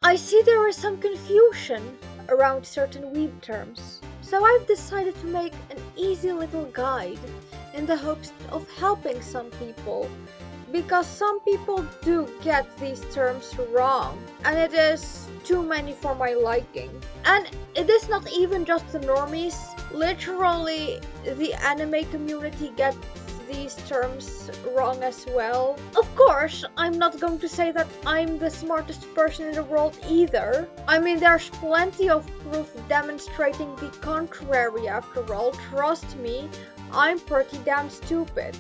I see there is some confusion around certain weeb terms, so I've decided to make an easy little guide in the hopes of helping some people, because some people do get these terms wrong, and it is too many for my liking. And it is not even just the normies, literally the anime community gets these terms wrong as well. Of course, I'm not going to say that I'm the smartest person in the world either. I mean, there's plenty of proof demonstrating the contrary after all. Trust me, I'm pretty damn stupid.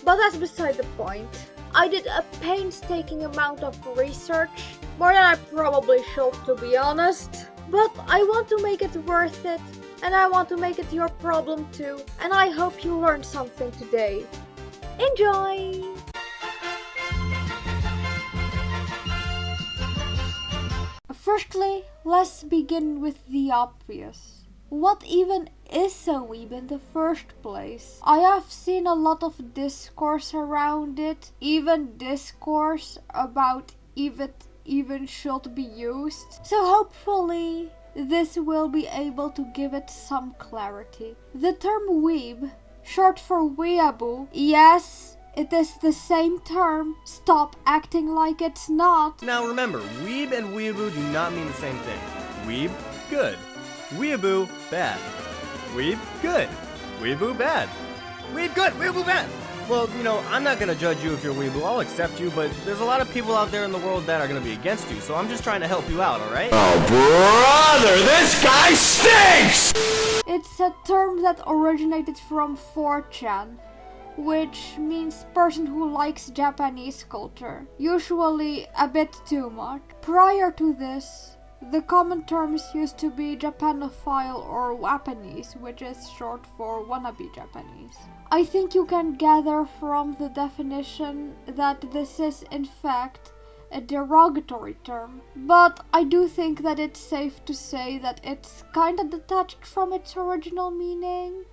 But that's beside the point. I did a painstaking amount of research, more than I probably should, to be honest. But I want to make it worth it, and I want to make it your problem too, and I hope you learned something today. Enjoy! Firstly, let's begin with the obvious. What even is a weeb in the first place? I have seen a lot of discourse around it, even discourse about if it even should be used. So hopefully this will be able to give it some clarity. The term weeb, short for weeaboo, yes, it is the same term. Stop acting like it's not. Now remember, weeb and weeaboo do not mean the same thing. Weeb, good. Weeaboo, bad. Weeb, good. Weeaboo, bad. Weeb, good. Weeaboo, bad. Well, I'm not gonna judge you if you're weeaboo. I'll accept you, but there's a lot of people out there in the world that are gonna be against you, so I'm just trying to help you out, alright? Oh, brother, this guy stinks! It's a term that originated from 4chan, which means person who likes Japanese culture, usually a bit too much. Prior to this, the common terms used to be Japanophile or Wapanese, which is short for wannabe Japanese. I think you can gather from the definition that this is in fact a derogatory term, but I do think that it's safe to say that it's kinda detached from its original meaning.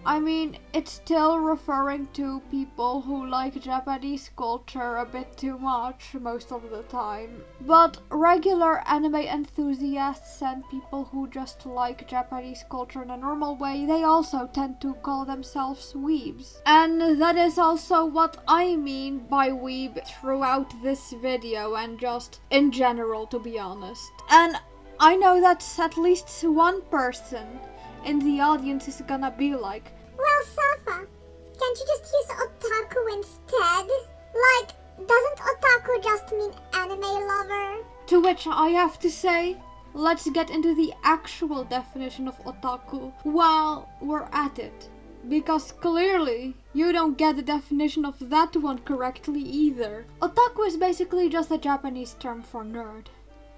I mean, it's still referring to people who like Japanese culture a bit too much most of the time. But regular anime enthusiasts and people who just like Japanese culture in a normal way, they also tend to call themselves weebs. And that is also what I mean by weeb throughout this video and just in general, to be honest. And I know that's at least one person in the audience is gonna be like, well, Safa, can't you just use otaku instead? Like, doesn't otaku just mean anime lover? To which I have to say, let's get into the actual definition of otaku while we're at it. Because clearly, you don't get the definition of that one correctly either. Otaku is basically just a Japanese term for nerd.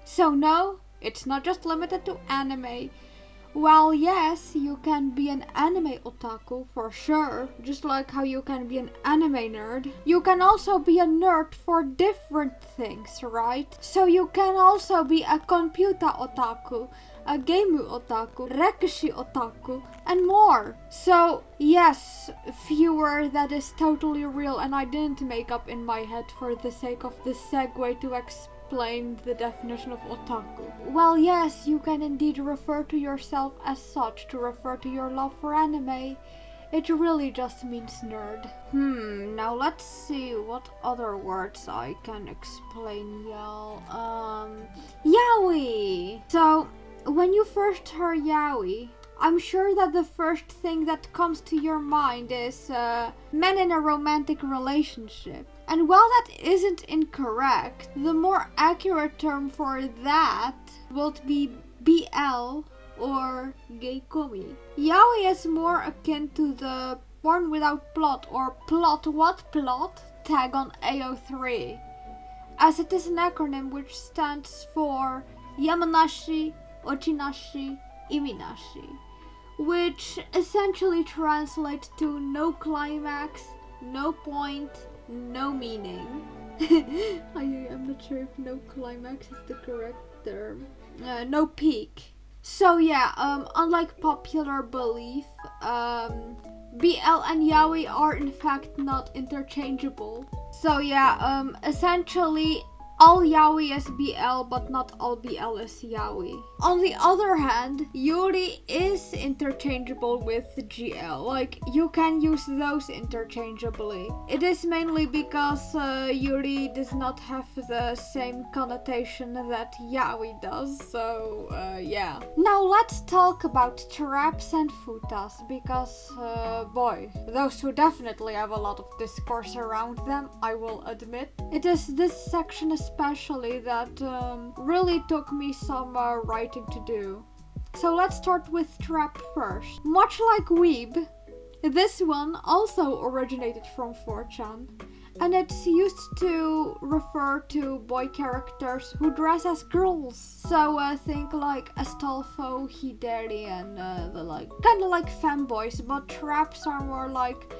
So no, it's not just limited to anime. While yes, you can be an anime otaku for sure, just like how you can be an anime nerd, you can also be a nerd for different things, right? So you can also be a computer otaku, a gameu otaku, rekishi otaku, and more. So yes, viewer, that is totally real, and I didn't make up in my head for the sake of the segue to explain the definition of otaku. Well, yes, you can indeed refer to yourself as such to refer to your love for anime. It really just means nerd. Now let's see what other words I can explain, y'all. Yaoi! So, when you first heard yaoi, I'm sure that the first thing that comes to your mind is men in a romantic relationship. And while that isn't incorrect, the more accurate term for that would be BL or geikomi. Yaoi is more akin to the porn without plot or plot what plot tag on AO3, as it is an acronym which stands for Yamanashi, Ochinashi, Iminashi, which essentially translates to no climax, no point, no meaning. I'm not sure if no climax is the correct term. No peak. So yeah, unlike popular belief, BL and yaoi are in fact not interchangeable. So yeah, essentially all yaoi is BL, but not all BL is yaoi. On the other hand, yuri is interchangeable with GL. Like, you can use those interchangeably. It is mainly because yuri does not have the same connotation that yaoi does, so yeah. Now let's talk about traps and futas, because boy, those two definitely have a lot of discourse around them, I will admit. It is this section especially that really took me some writing to do. So let's start with trap first. Much like weeb, this one also originated from 4chan, and it's used to refer to boy characters who dress as girls. So think like Astolfo, Hideri, and the like. Kinda like femboys, but traps are more like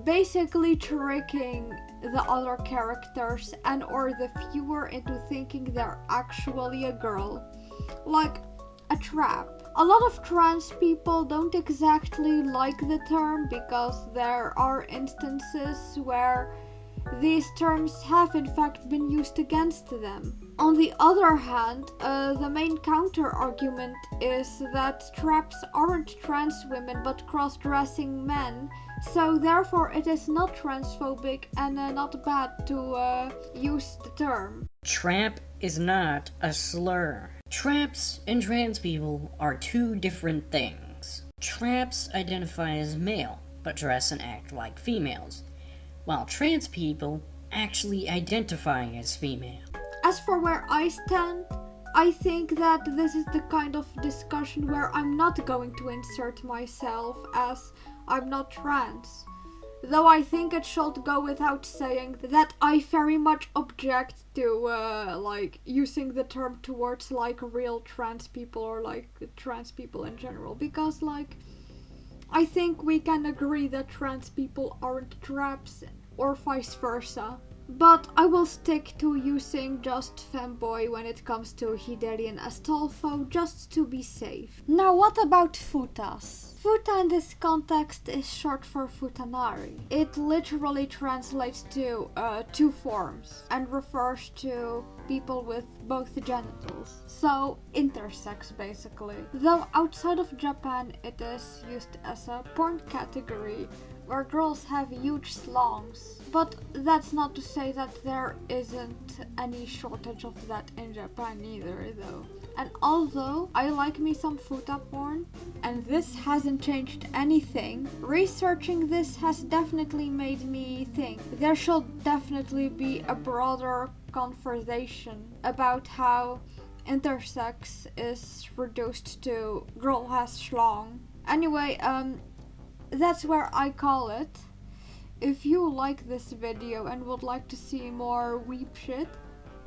basically tricking the other characters and or the viewer into thinking they're actually a girl. Like a trap. A lot of trans people don't exactly like the term because there are instances where these terms have in fact been used against them. On the other hand, the main counter-argument is that traps aren't trans women but cross-dressing men, so therefore it is not transphobic and not bad to use the term. Trap is not a slur. Traps and trans people are two different things. Traps identify as male, but dress and act like females, while trans people actually identify as female. As for where I stand, I think that this is the kind of discussion where I'm not going to insert myself, as I'm not trans. Though I think it should go without saying that I very much object to like using the term towards like real trans people or like trans people in general, because like I think we can agree that trans people aren't traps or vice versa. But I will stick to using just femboy when it comes to Hideri and Astolfo, just to be safe. Now what about futas? Futa in this context is short for futanari. It literally translates to two forms and refers to people with both genitals. So intersex basically. Though outside of Japan it is used as a porn category where girls have huge slongs. But that's not to say that there isn't any shortage of that in Japan either though. And although I like me some futa porn, and this hasn't changed anything, researching this has definitely made me think there should definitely be a broader conversation about how intersex is reduced to girl has schlong. Anyway, that's where I call it. If you like this video and would like to see more weeb shit,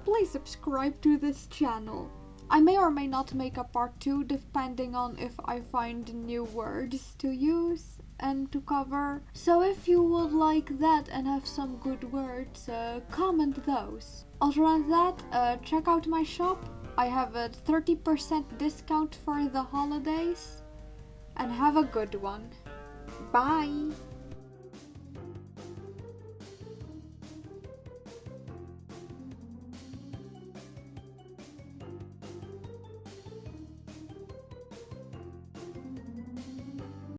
please subscribe to this channel. I may or may not make a part 2 depending on if I find new words to use and to cover. So if you would like that and have some good words, comment those. Other than that, check out my shop. I have a 30% discount for the holidays. And have a good one. Bye!